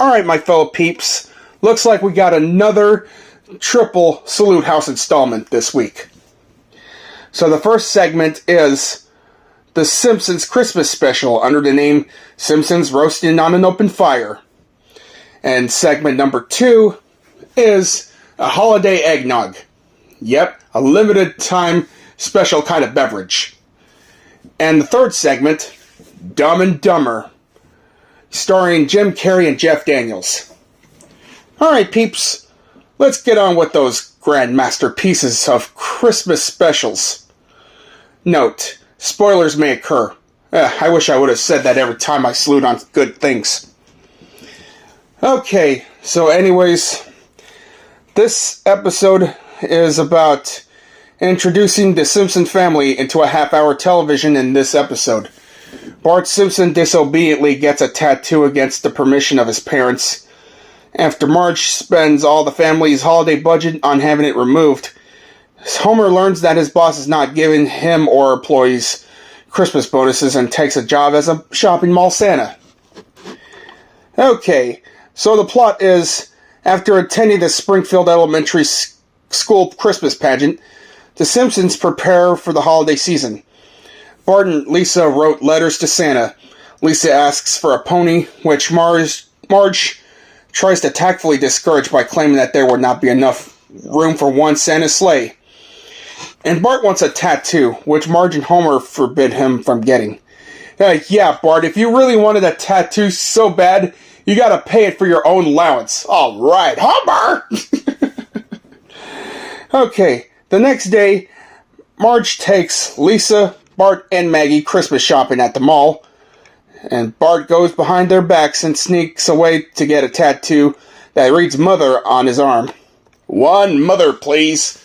Alright, my fellow peeps, looks like we got another triple Salute House installment this week. So the first segment is the Simpsons Christmas special under the name Simpsons Roasting on an Open Fire. And segment number 2 is a holiday Egg Nog. Yep, a limited time special kind of beverage. And the third segment, Dumb and Dumber, starring Jim Carrey and Jeff Daniels. Alright peeps, let's get on with those grand masterpieces of Christmas specials. Note, spoilers may occur. I wish I would have said that every time I salute on good things. Okay, so anyways, this episode is about introducing the Simpson family into a half-hour television in this episode. Bart Simpson disobediently gets a tattoo against the permission of his parents. After Marge spends all the family's holiday budget on having it removed, Homer learns that his boss is not giving him or employees Christmas bonuses and takes a job as a shopping mall Santa. Okay, so the plot is, after attending the Springfield Elementary School Christmas pageant, the Simpsons prepare for the holiday season. Bart and Lisa wrote letters to Santa. Lisa asks for a pony, which Marge tries to tactfully discourage by claiming that there would not be enough room for one Santa's sleigh. And Bart wants a tattoo, which Marge and Homer forbid him from getting. Yeah, Bart, if you really wanted a tattoo so bad, you gotta pay it for your own allowance. Alright, Homer! Okay, the next day, Marge takes Lisa, Bart, and Maggie Christmas shopping at the mall, and Bart goes behind their backs and sneaks away to get a tattoo that reads Mother on his arm. One mother, please.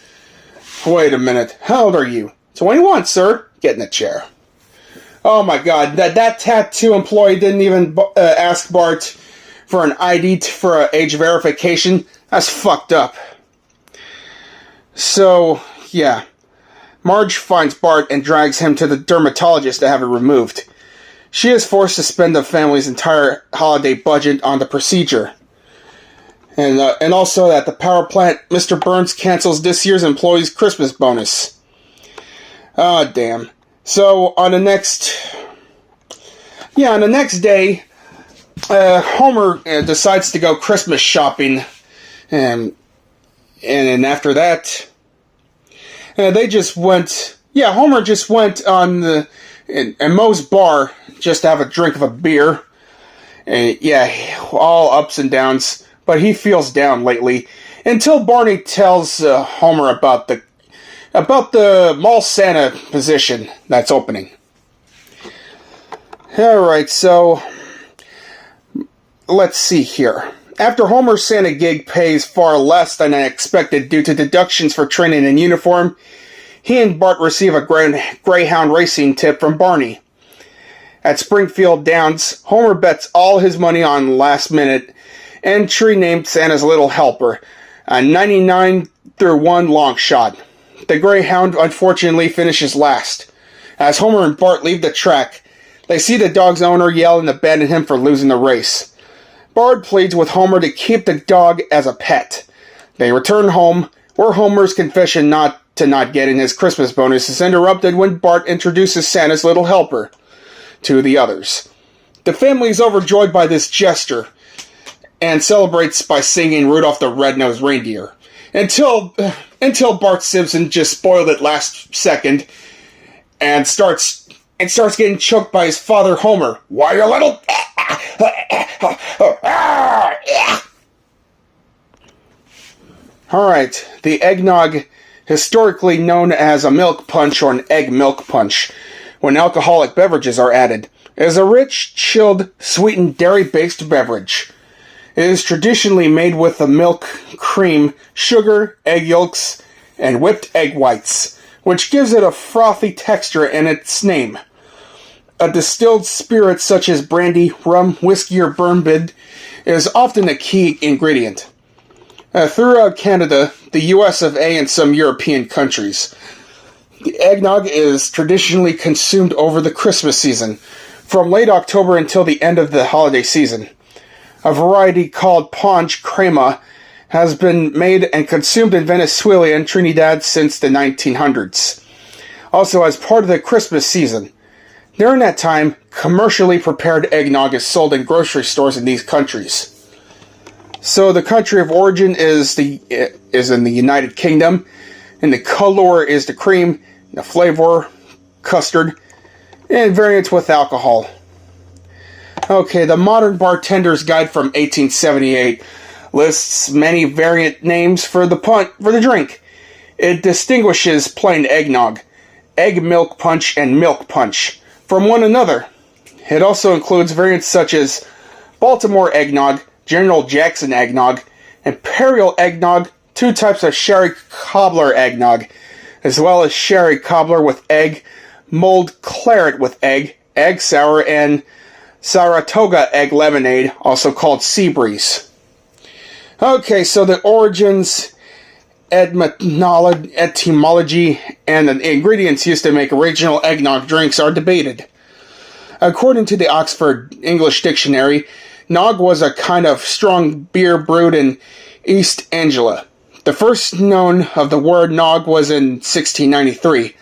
Wait a minute, how old are you? 21, sir. Get in the chair. Oh my god, that tattoo employee didn't even ask Bart for an ID for age verification? That's fucked up. So, yeah. Marge finds Bart and drags him to the dermatologist to have it removed. She is forced to spend the family's entire holiday budget on the procedure. And also at the power plant, Mr. Burns cancels this year's employees' Christmas bonus. Ah, damn. So, on the next day, Homer decides to go Christmas shopping. And after that, they just went... Yeah, Homer just went on Moe's bar just to have a drink of a beer. And yeah, all ups and downs. But he feels down lately, until Barney tells Homer about the mall Santa position that's opening. Alright, so let's see here. After Homer's Santa gig pays far less than expected due to deductions for training in uniform, he and Bart receive a Greyhound racing tip from Barney. At Springfield Downs, Homer bets all his money on last-minute entry named Santa's Little Helper, a 99-1 long shot. The Greyhound unfortunately finishes last. As Homer and Bart leave the track, they see the dog's owner yell and abandon him for losing the race. Bart pleads with Homer to keep the dog as a pet. They return home, where Homer's confession not getting his Christmas bonus is interrupted when Bart introduces Santa's Little Helper to the others. The family is overjoyed by this gesture, and celebrates by singing Rudolph the Red-Nosed Reindeer. Until Bart Simpson just spoiled it last second and starts getting choked by his father Homer. Why, you little... Alright, the eggnog, historically known as a milk punch or an egg milk punch, when alcoholic beverages are added, is a rich, chilled, sweetened, dairy-based beverage. It is traditionally made with the milk, cream, sugar, egg yolks, and whipped egg whites, which gives it a frothy texture in its name. A distilled spirit such as brandy, rum, whiskey, or bourbon is often a key ingredient. Throughout Canada, the US of A, and some European countries, the eggnog is traditionally consumed over the Christmas season, from late October until the end of the holiday season. A variety called Ponche Crema has been made and consumed in Venezuela and Trinidad since the 1900s. Also, as part of the Christmas season. During that time, commercially prepared eggnog is sold in grocery stores in these countries. So the country of origin is in the United Kingdom, and the color is the cream, the flavor, custard, and variants with alcohol. Okay, the Modern Bartender's Guide from 1878 lists many variant names for the drink. It distinguishes plain eggnog, egg milk punch, and milk punch from one another. It also includes variants such as Baltimore eggnog, General Jackson eggnog, Imperial eggnog, 2 types of sherry cobbler eggnog, as well as sherry cobbler with egg, mulled claret with egg, egg sour, and Saratoga egg lemonade, also called sea breeze. Okay, so the origins, etymology, and the ingredients used to make original eggnog drinks are debated. According to the Oxford English Dictionary, nog was a kind of strong beer brewed in East Anglia. The first known of the word nog was in 1693.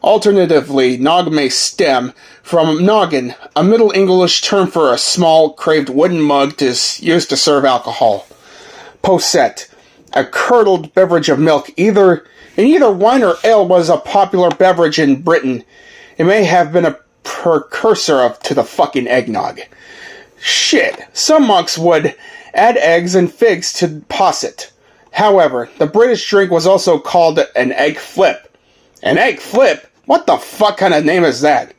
Alternatively, nog may stem from noggin, a Middle English term for a small, craved wooden mug used to serve alcohol. Posset, a curdled beverage of milk, either wine or ale, was a popular beverage in Britain. It may have been a precursor to the fucking eggnog. Shit, some monks would add eggs and figs to posset. However, the British drink was also called an egg flip. An egg flip? What the fuck kind of name is that?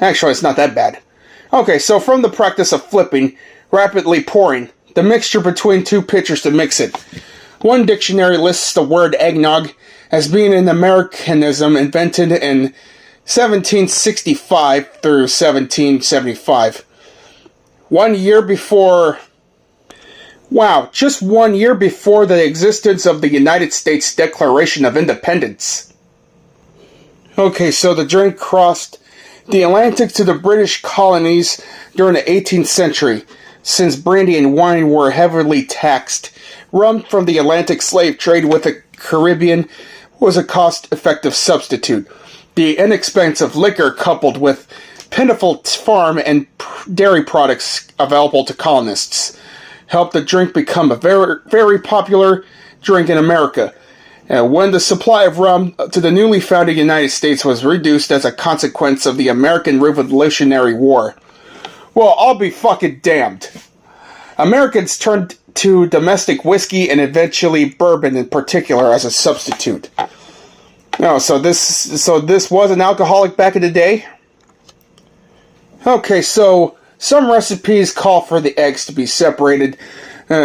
Actually, it's not that bad. Okay, so from the practice of flipping, rapidly pouring, the mixture between 2 pitchers to mix it. One dictionary lists the word eggnog as being an Americanism invented in 1765 through 1775. 1 year before... Wow, just 1 year before the existence of the United States Declaration of Independence. Okay, so the drink crossed the Atlantic to the British colonies during the 18th century. Since brandy and wine were heavily taxed, rum from the Atlantic slave trade with the Caribbean was a cost-effective substitute. The inexpensive liquor coupled with plentiful farm and dairy products available to colonists helped the drink become a very, very popular drink in America. When the supply of rum to the newly founded United States was reduced as a consequence of the American Revolutionary War. Well, I'll be fucking damned. Americans turned to domestic whiskey and eventually bourbon in particular as a substitute. No, so this was an alcoholic back in the day? Okay, so some recipes call for the eggs to be separated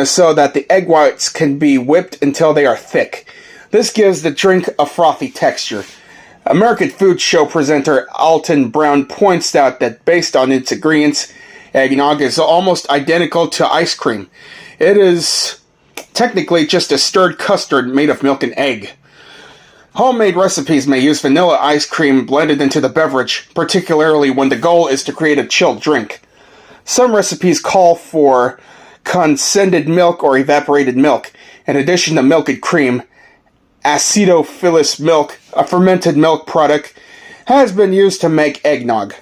so that the egg whites can be whipped until they are thick. This gives the drink a frothy texture. American food show presenter Alton Brown points out that based on its ingredients, eggnog is almost identical to ice cream. It is technically just a stirred custard made of milk and egg. Homemade recipes may use vanilla ice cream blended into the beverage, particularly when the goal is to create a chilled drink. Some recipes call for condensed milk or evaporated milk. In addition to milk and cream, acidophilus milk, a fermented milk product, has been used to make eggnog.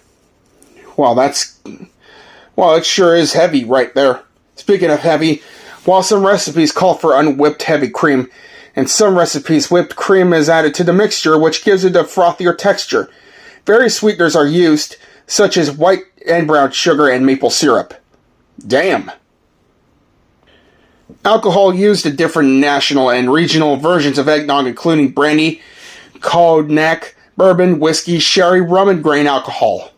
Well, it sure is heavy right there. Speaking of heavy, while some recipes call for unwhipped heavy cream, in some recipes whipped cream is added to the mixture, which gives it a frothier texture. Various sweeteners are used, such as white and brown sugar and maple syrup. Damn. Alcohol used in different national and regional versions of eggnog, including brandy, cognac, bourbon, whiskey, sherry, rum, and grain alcohol.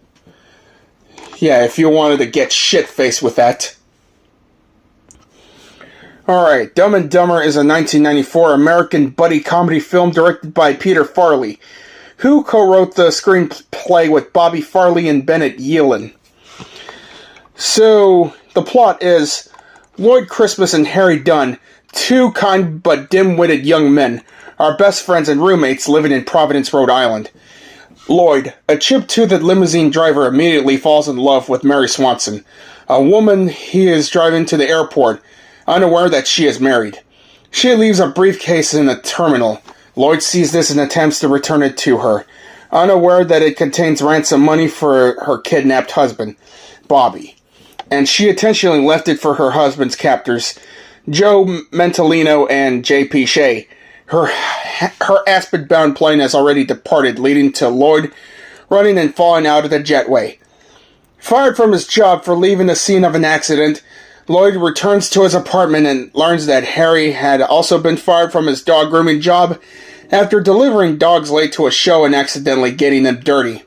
Yeah, if you wanted to get shit-faced with that. Alright, Dumb and Dumber is a 1994 American buddy comedy film directed by Peter Farrely, who co-wrote the screenplay with Bobby Farrely and Bennett Yellen. So, the plot is Lloyd Christmas and Harry Dunn, 2 kind but dim-witted young men, are best friends and roommates living in Providence, Rhode Island. Lloyd, a chip-toothed limousine driver, immediately falls in love with Mary Swanson, a woman he is driving to the airport, unaware that she is married. She leaves a briefcase in a terminal. Lloyd sees this and attempts to return it to her, unaware that it contains ransom money for her kidnapped husband, Bobby. And she intentionally left it for her husband's captors, Joe Mentalino and J.P. Shea. Her Aspen-bound plane has already departed, leading to Lloyd running and falling out of the jetway. Fired from his job for leaving the scene of an accident, Lloyd returns to his apartment and learns that Harry had also been fired from his dog grooming job after delivering dogs late to a show and accidentally getting them dirty.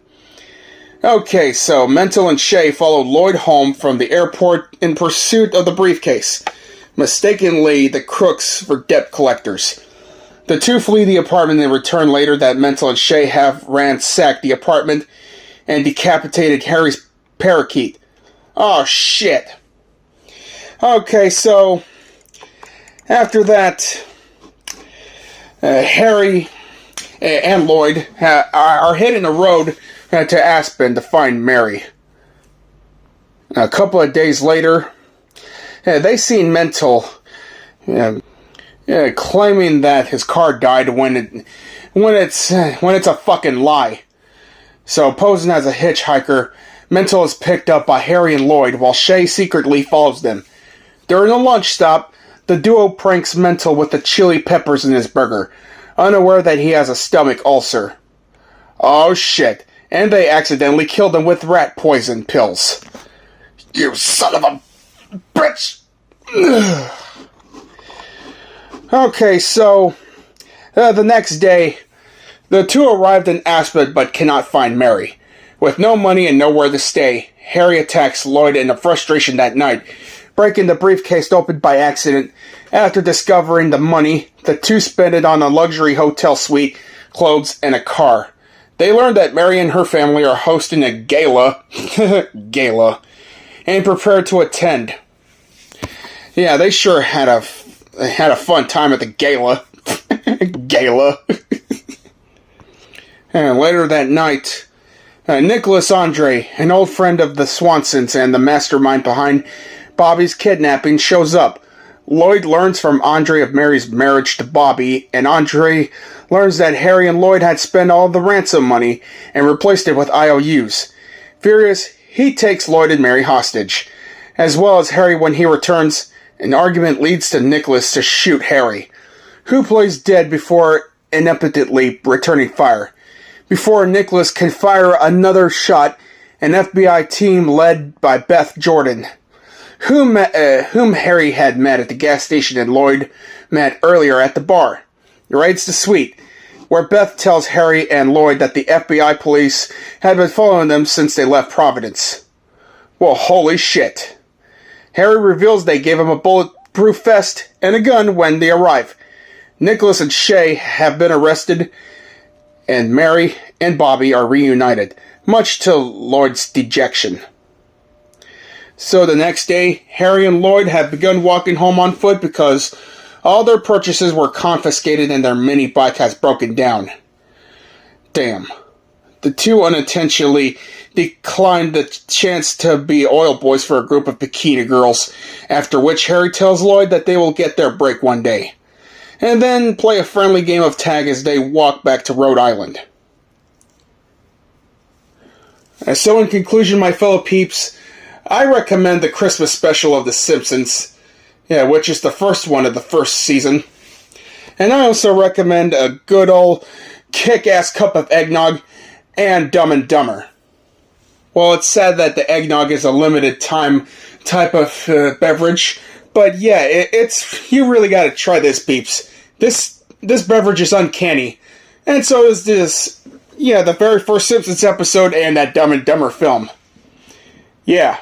Okay, so Mental and Shea followed Lloyd home from the airport in pursuit of the briefcase, mistakenly the crooks for debt collectors. The two flee the apartment and return later that Mental and Shea have ransacked the apartment and decapitated Harry's parakeet. Oh, shit. Okay, so after that, Harry and Lloyd are hitting the road to Aspen to find Mary. A couple of days later, they seen Mental claiming that his car died when it's a fucking lie. So, posing as a hitchhiker, Mental is picked up by Harry and Lloyd while Shea secretly follows them. During a lunch stop, the duo pranks Mental with the chili peppers in his burger, unaware that he has a stomach ulcer. Oh shit, and they accidentally killed him with rat poison pills. You son of a bitch! Okay, so the next day, the two arrived in Aspen but cannot find Mary. With no money and nowhere to stay, Harry attacks Lloyd in the frustration that night, breaking the briefcase open by accident. After discovering the money, the two spend it on a luxury hotel suite, clothes, and a car. They learn that Mary and her family are hosting a gala, and prepare to attend. Yeah, they sure had a fun time at the gala. Gala. And later that night, Nicholas Andre, an old friend of the Swansons and the mastermind behind Bobby's kidnapping, shows up. Lloyd learns from Andre of Mary's marriage to Bobby, and Andre learns that Harry and Lloyd had spent all the ransom money and replaced it with IOUs. Furious, he takes Lloyd and Mary hostage, as well as Harry when he returns. An argument leads to Nicholas to shoot Harry, who plays dead before ineptly returning fire. Before Nicholas can fire another shot, an FBI team led by Beth Jordan, whom Harry had met at the gas station and Lloyd met earlier at the bar, raids the suite, where Beth tells Harry and Lloyd that the FBI police had been following them since they left Providence. Well, holy shit. Harry reveals they gave him a bulletproof vest and a gun when they arrive. Nicholas and Shea have been arrested, and Mary and Bobby are reunited, much to Lloyd's dejection. So the next day, Harry and Lloyd have begun walking home on foot because all their purchases were confiscated and their mini bike has broken down. Damn. The two unintentionally declined the chance to be oil boys for a group of bikini girls, after which Harry tells Lloyd that they will get their break one day, and then play a friendly game of tag as they walk back to Rhode Island. So in conclusion, my fellow peeps, I recommend the Christmas special of The Simpsons, which is the first one of the first season. And I also recommend a good old kick-ass cup of eggnog and Dumb and Dumber. Well, it's sad that the eggnog is a limited time type of beverage, but yeah, it's you really gotta try this, peeps. This beverage is uncanny, and so is this, the very first Simpsons episode and that Dumb and Dumber film. Yeah.